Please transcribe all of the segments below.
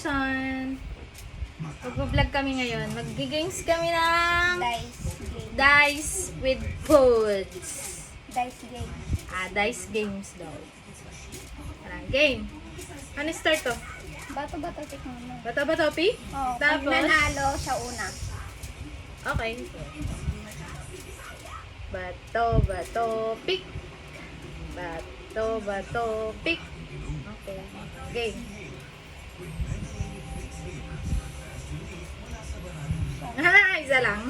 person. Mag-vlog kami ngayon. Mag-games kami ng Dice game. dice with foods. Dice game. Dice games daw. Parang game. Ano start to? Bato-bato tikman mo. Bato ba topi? Oh, pag Tapos? nanalo, siya una. Okay. Bato, pick. Bato, pick. Okay. Game. Isa lang.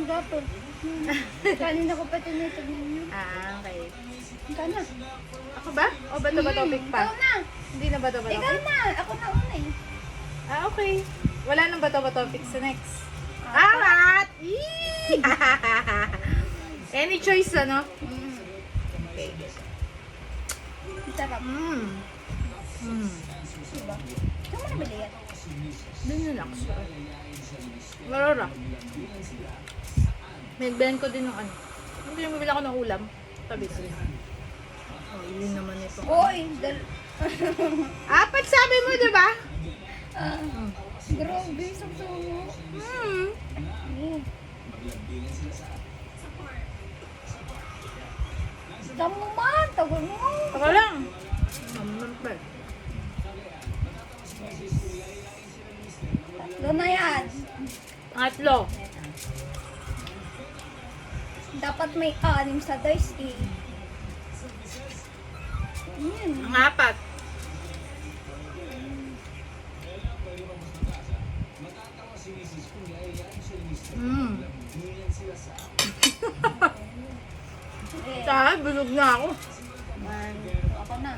Bato. Kanina ko pa tinitignan yun. Okay. Ikaw na. Ako ba? O bato, pick pa? Ikaw na. Hindi na bato, Ikaw pick? na. Ako na una eh. Okay. Wala nang bato, pick sa next. Arat! Any choice, ano? Okay. Ang sarap. Diba? Saan mo nabili yan? Doon yung laksa. Marora. Nagbilan ko din ng ano. Hindi yung bibili ako ng ulam. Tabi ko. Oh, yun naman ito. Oy! Apat sabi mo, di ba? Grabe, saksawa. Tama man, tagal mo. Ako lang. Mamamper. Tatlo na yan. Tatlo. Dapat may 6 sa dice eh. Ang apat. Eh, Saan? Bulog na ako. ako na.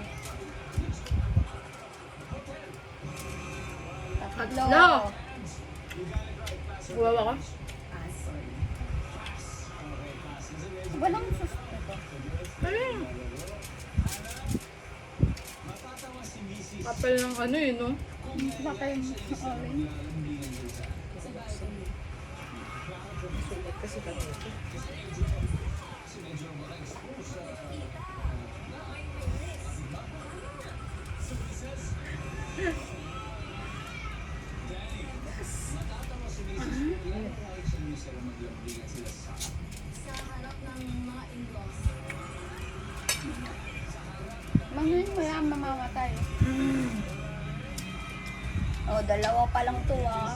Tatlo. Tatlo. Buwawa ko. Walang susto. Ayun. Kapal ng ano yun, no? Baka yung orange. Sulit kasi kami ito. Mangunin mo yan, mamamatay. Oh, dalawa pa lang to ah.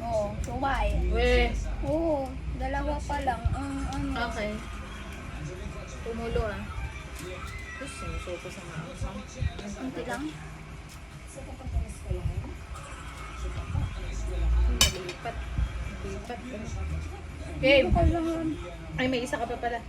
Oh, tuway. Weh. Oo, dalawa pa lang. Okay. Tumulo ah. Tapos, sinusuko sa mga usang. Kunti lang. Lipat. Lipat. Game. Ito lang. Ay, may isa ka pa pala.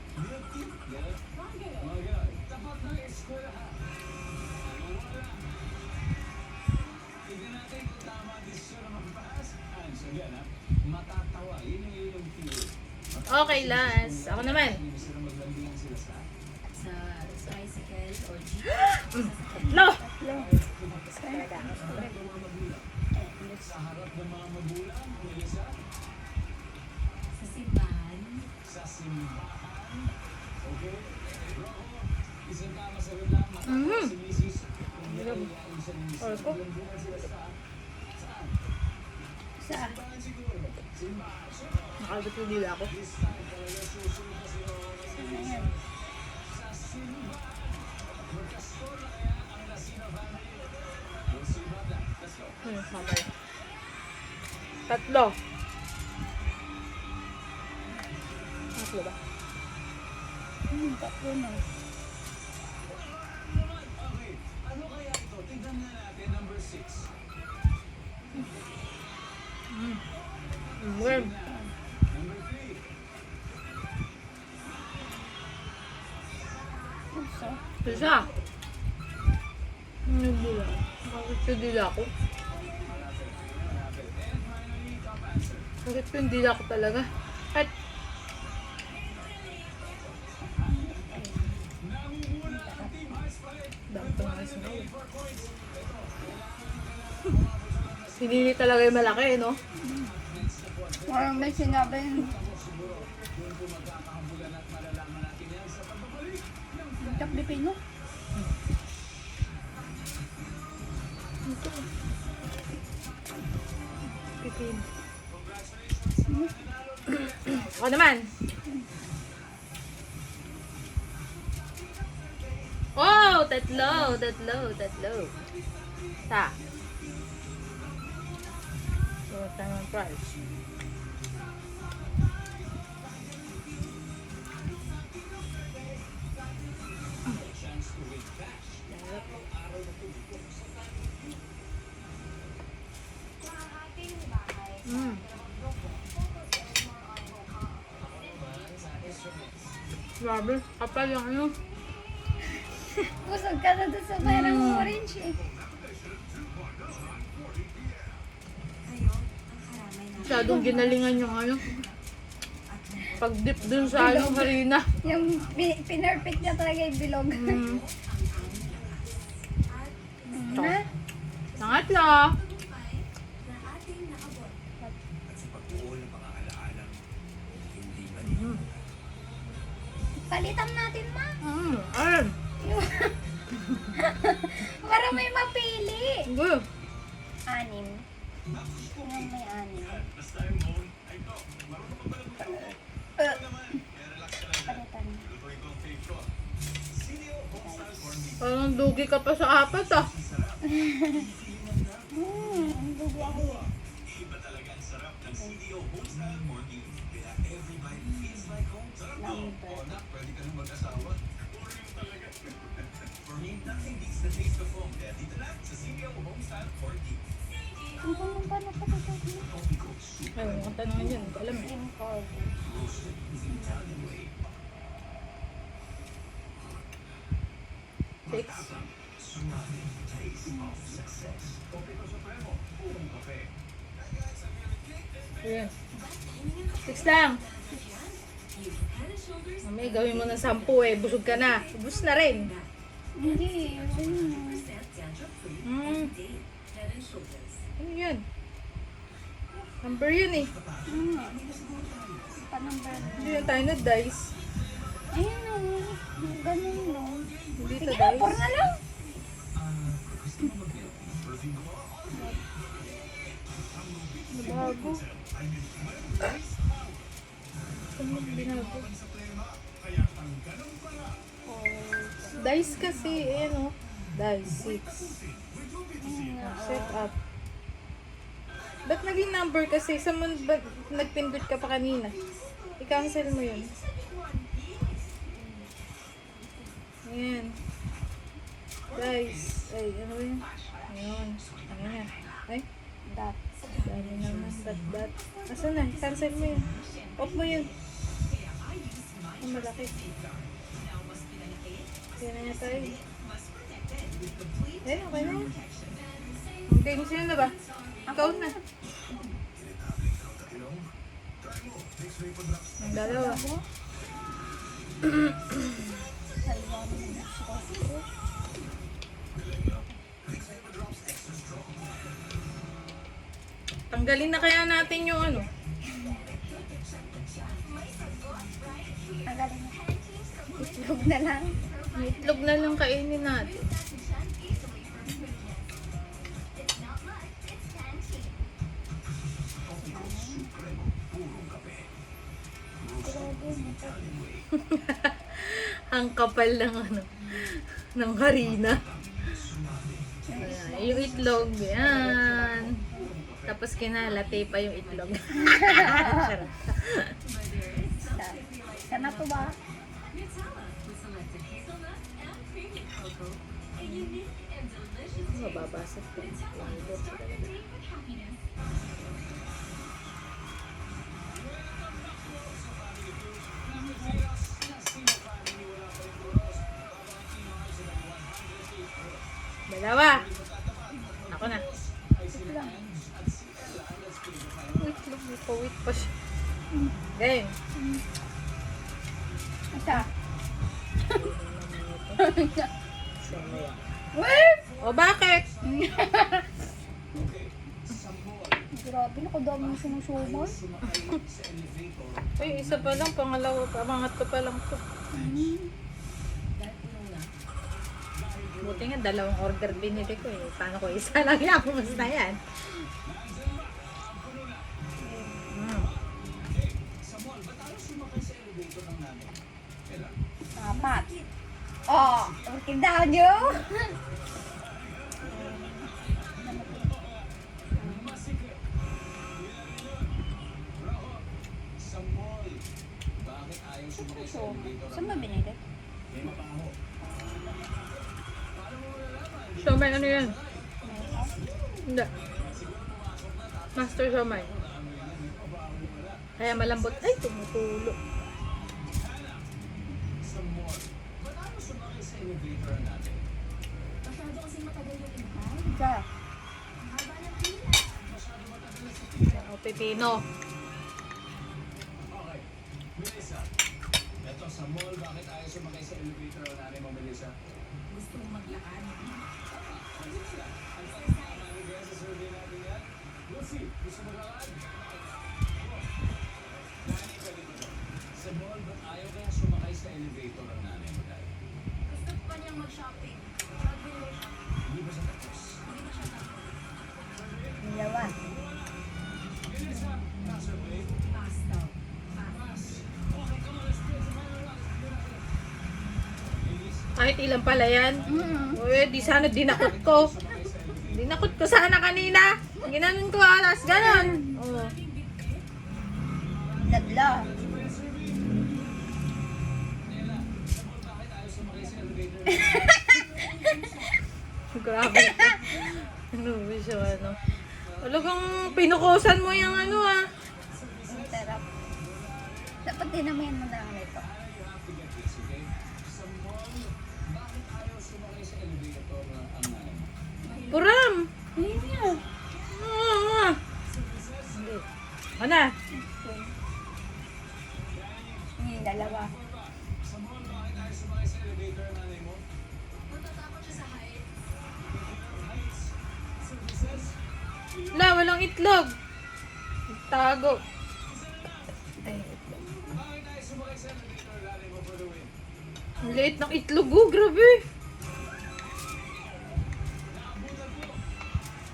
Okay, last. Ako naman. Sa tricycle or jeep. No! Sa simbahan. Oras ko. Sa Nakalabot yung dila ako. ayan. Mamay. Tatlo. Tatlo ba? Tatlo na. Worm. Isa. Isa. Ano yung dila? Bakit yung dila ko? Bakit yung dila ko talaga? At Pinili talaga yung malaki, no? Parang may sinabi yung Chak Pipino. Pipin. Ako naman. Oh, tatlo. Ta. So, tamang price. Mm. Grabe, kapal yung ano. Busog ka na doon sa parang orange eh. Masyadong ginalingan yung ano. Pag-dip dun sa ano, harina. Yung pinerfect niya talaga yung bilog. Mm. Ha? Nangatlo. Palitan natin, ma. Ayun. Para may mapili. Good. 6. Tingnan may 6. Palitan. Parang dugi ka pa sa 4 ah. Ang dugo ako. Ang tanong pa na patatas mo? Ayun, ang tanongin yun. Hindi ko alam eh. Slim card. Six. Ayan. 6 lang. Mami, gawin mo ng 10 eh. Busog ka na. Ubus na rin. Hindi. Ano yan? Number yun eh. Pa-number. Hindi yung tayo na dice. Ayun o. Ganun no. Hindi ito Sige na, 4 dice. na lang. Bago. Ano binago? Dice kasi, ayan o. Dice, 6. Set up. Ba't naging number kasi? Sa mo ba nagpindot ka pa kanina? I-cancel mo yun. Ayan. Dice. Ay, ano ba yun? Ayan. Ano yan? Ay, Dot. dami naman. Dot. Asan na? Cancel mo yun. Off mo yun. Ang malaki. Kaya na niya tayo. Eh, okay na. Okay, sino na ba? Count na. Ang dalawa. Tanggalin na kaya natin yung ano. Ang galing. Itlog na lang. Yung itlog na lang kainin natin. Ang kapal ng ano, ng harina. Ayan, yung itlog, yan. Tapos kinalate pa yung itlog. Charot. Sana to ba? Mababasag ko. Dalawa. Ako na. Wait lang, may pawit pa siya. Game. Isa. Sino yan? Wait! O bakit? Grabe, nakadami mo sinusumay. Ay, isa pa lang, pangalawa pa, pangatlo pa lang to. Dahil puno na. Buti nga, dalawang order binili ko eh. Paano ko isa lang yan? Kumusta yan? Mm. Apat. Oh, working down nyo. So, saan ba binili? Siomay, ano yan? Hindi. Master siomay. Kaya malambot. Ay, tumutulo. Masyado kasi matagal yung intay. Sa. Ang haba ng pila. O, pipino. Ito sa mall, bakit ayaw sumakay sa elevator o nanay mo, Melissa? Gusto mong maglakad. Sa survey natin yan, Lucy, gusto mo lakad? Sa mall, ba't ayaw kaya sumakay sa elevator ang nanay mo dahil? Gusto pa niyang mag-shopping. Mag-window shopping. Hindi ba siya tapos? Hindi na siya tapos. Dalawa. Melissa, survey. Pass daw. Pass. Kahit ilan pala yan. Uy, di sana dinakot ko. Dinakot ko sana kanina. Ginanon ko alas, ganon. Oh. Tatlo. Grabe. Ano ba siya, ano? Talagang pinukusan mo yung ano ah. Ang sarap. Dapat dinamihan mo na lang nito. Puram! Ayun niya. Hindi. Ano? Dalawa. Matatakot siya sa height. Wala, walang itlog. Tago. Ay, itlog. Ang liit ng itlog, oh, grabe.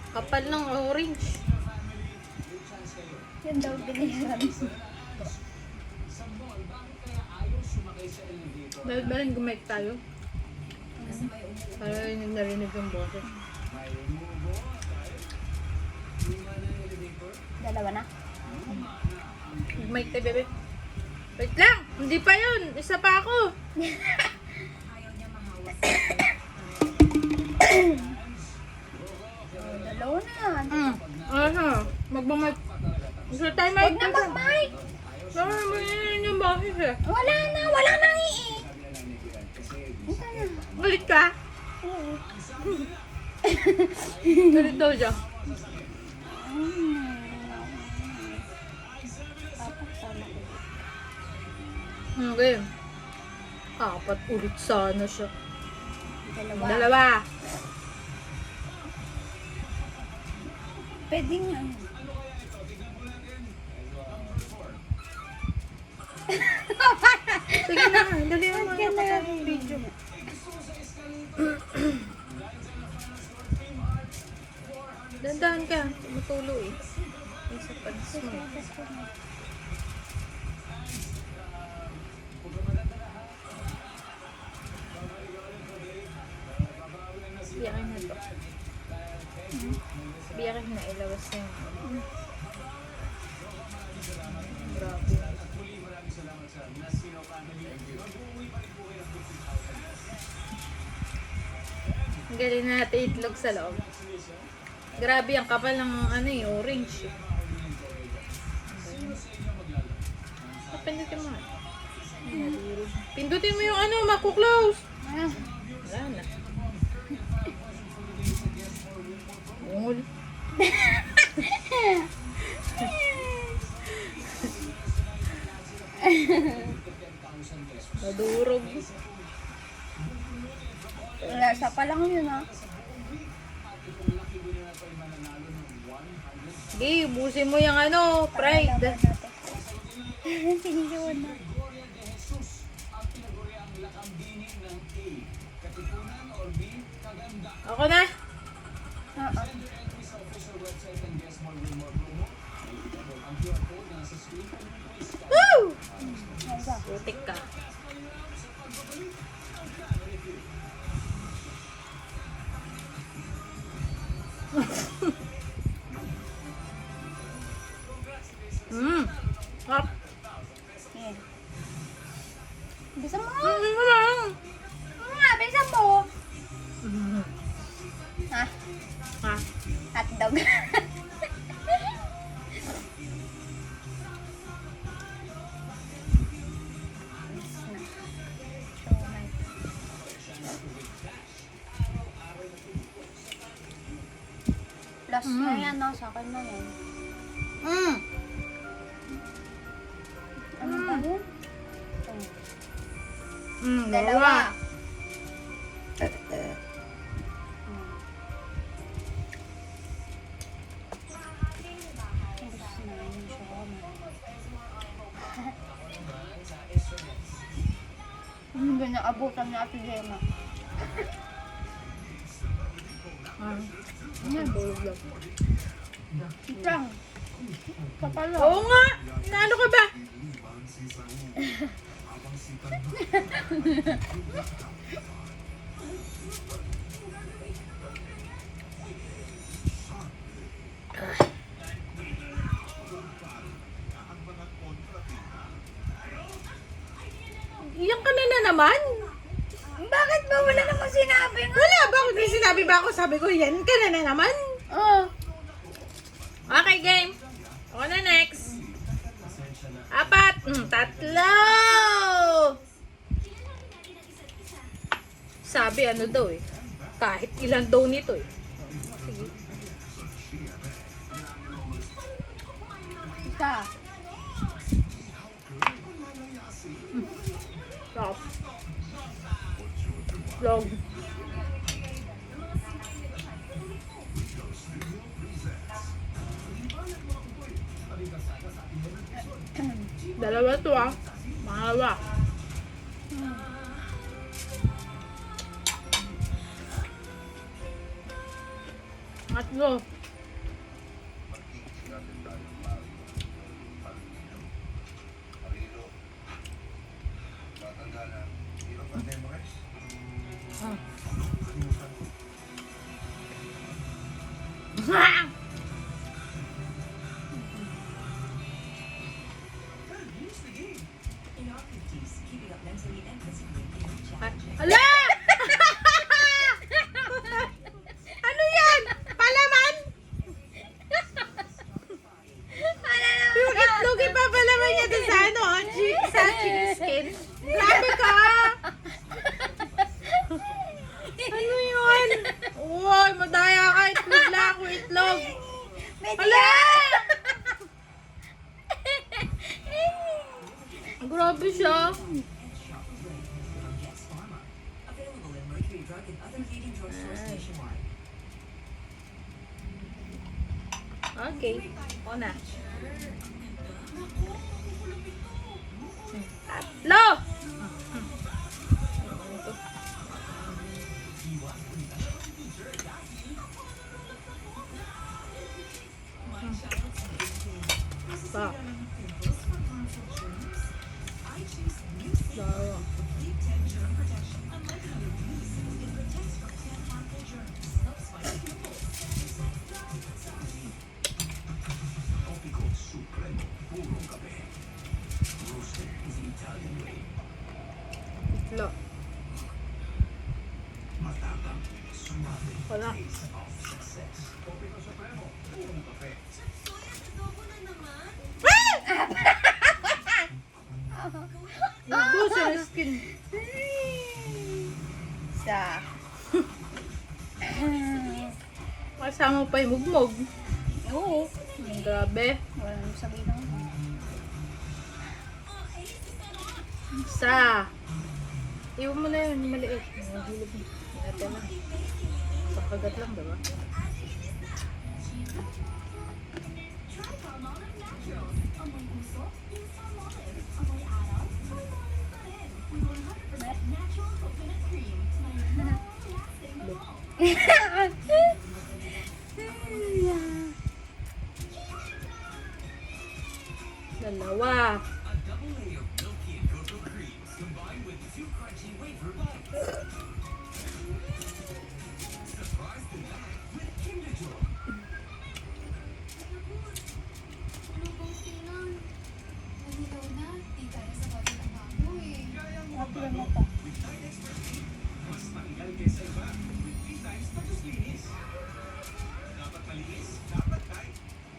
Kapal ng orange. Yan daw bilihan. Dahil ba rin gumike tayo? Kasi may umuwi. Para yung narinig yung boses. Dalawa na. Gumike tayo, bebe. Wait lang! Hindi pa yun! Isa pa ako! Ayaw niya mahawas. Dalawa na yan. Aha. Magbumike. Gusto tayo Huwag mic na mag-mic. Sorry, mainin yung boses eh. Wala na. Wala na iik. Galit ka? Oo. Galit daw siya. Apat sama ko. Okay. Apat ulit sana siya. Dalawa. Dalawa. Pwede nga. Sige na, dali mo na yung video. Dandahan ka. Tumutulo eh. Yung sa pads mo. Biyakin na to. Biyakin na, ilawas na yun. Grabe. Galing na natin itlog sa loob. Grabe, ang kapal ng ano eh, orange. Pindutin mo. Pindutin mo yung ano, maku-close. Ah. Wala na. Ungol. Nadurog. Wala, isa pa lang yun ah. winner pa yung mananalo ng 100,000. Sige, ubusin mo yung ano, pride. Sinigawan na. Gregoria de Jesus ang tinaguriang lakambini ng A. Katipunan or B, kaganda. Ako na. Oo. Send your entry sa official website and guess more with more promo. Ang QR code na sa screen kung quiz ka. Woo! Ayun. Putik ka. Up. Yan. Bilisan mo. Mo lang. Oo nga, bilisan mo. Ha? Ha? Hotdog. Plus na yan, no? Sa akin na yan. Ano ba yun? Dalawa. Hindi na abutan ni Ate Gemma. Yan, bulog lang. Lang. Kapalo. Oo nga! Naano ka ba? Iyan ka na naman? Bakit ba wala namang sinabi nga? Wala ba? Kung may sinabi ba ako, sabi ko, yan ka na naman? Oo. Okay, game. Ako na next. 4. 3. Sabi ano daw eh. Kahit ilan daw nito eh. Sige. Isa. Stop. Vlog. Dalawa to ah. Mahalawa. Tatlo. Ah! Ala! Ano yan? Palaman? Yung itlog ipapalaman niya doon sa ano, sa chicken skin. Grabe ka! Ano yun? Uy, madaya ka. Itlog lang ako, itlog. Ala! Grabe siya. Okay. O na. 3. Pa. Dalawa. Itlo. Wala. Ubus sa skin. Isa. Kasama pa yung mugmog. Oo. Grabe. Wala nang sabihin ako. Isa. Iwan mo na yun, maliit. Mahulog mo. Ate lang. Pakagat lang, diba? Try Palmolive Naturals. Amoy usok, yung Palmolive. Amoy araw, Palmolive pa rin. With 100% natural coconut cream. May long-lasting bango. Dalawa. A double layer of milky and cocoa creams combined with 2 crunchy wafer bites. Surprise the night with Kinder Joy. Ano bang tingnan? Nanilaw na. Di kaya sa bago ng bago eh. Apple na to. With Tide Expert Clean, mas matagal kaysa iba. With 3 times patus linis. Dapat malinis, dapat Tide.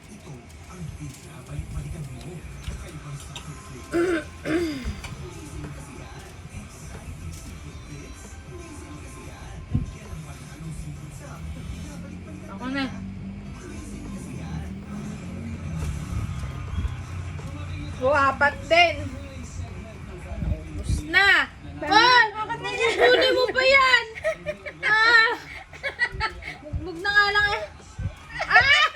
Ito ang pinabalik-balikan mo. Kakaibang sakit flavor. Amazing kasi yan. Exciting secret bits. Amazing kasi yan. Yan ang panalong secret sa pinabalik-balikan Ako na. Amazing kasi yan. O, apat din. Tapos na. Ay! Kunin mo pa yan! Ah! Bugbog na nga lang eh. Ah!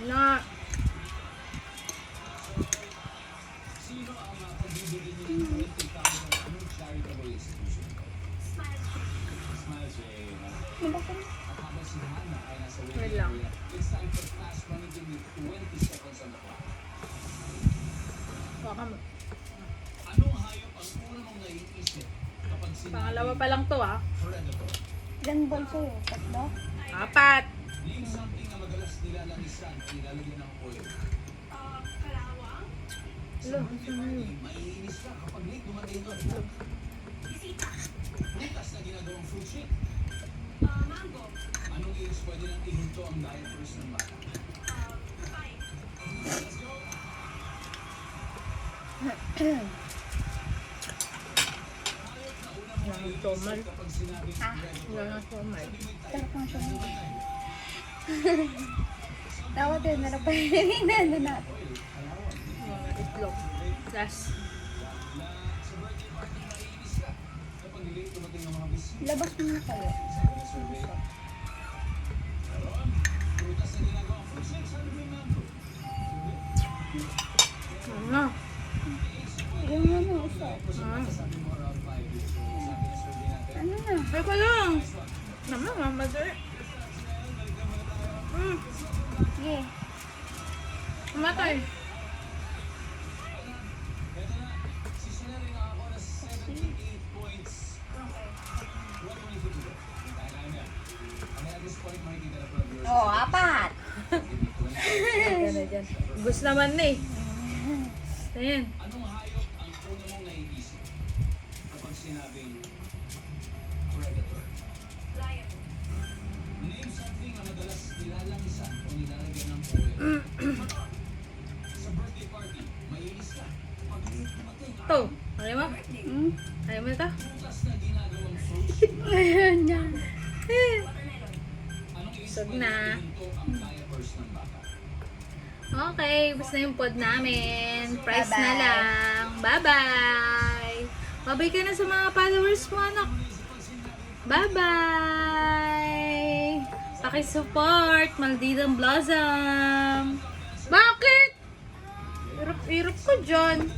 Na. Sino ang pagbibigyan niyo ng 20,000 anong charitable institution? Smile Shake. Smile Shake. Ano ba ito? At habang si Hannah ay nasa Wait waiting lang. area, it's time for fast running to with 20 seconds on the clock. Baka Anong hayop ang una mong naiisip kapag pangalawa pa lang to ah. predator? Ilan bolso yun? Tatlo? Apat. Name something na madalas nilalamisan o nilalagyan ng oil. Kalawang. Hello. Maiinis ka kapag late dumating doon. Bisita. Prutas na ginagawang fruit shake. Mango. Anong age pwede nang ihinto ang diapers ng bata? 5. Let's go! Wala nang somal. Kapag sinabing predator, Wala nang somal. Sarap ng siya. Tawad yun, narap pa rin na natin. Mga itlog. Last. sa birthday party maiinis ka kapag late dumating ang mga bisita. Labas mo na kayo. Sabi ng survey. Meron. Prutas na ginagawang fruit shake, sabi mo yung mango. Ano? Yung ano, isa. Sabi mo around 5 years old. Sabi ng survey natin. Ano na? Ay pa lang. Naman, mamadali. Sige. Mamatay. Ito na, sisunarin na ako na 78 points. What will you do today? Tayo na yan. Okay, at this point, makikita na po ng viewers. Oh, apat. Give me 20. Yan na dyan. Gusto naman na eh. Ayan. Anong hayop ang una mong naiisip kapag sinabing predator? Lion. Name something na madalas nilalamisan o nilalagyan ng oil. Sa birthday party, maiinis ka. Pag dumating ang Ito. Ayaw mo? Hmm? Ayaw mo ito? prutas na ginagawang fruit shake. Ayan yan. Watermelon. Anong ibig Busog sabihin na. ng hinto ang diapers ng bata? Okay, basta yung pod namin. Price na Bye-bye. lang. Bye-bye! Babay ka na sa mga followers mo, anak. Bye-bye! Pakisupport, Malditang Blossom! Bakit? Irap-irap ko dyan.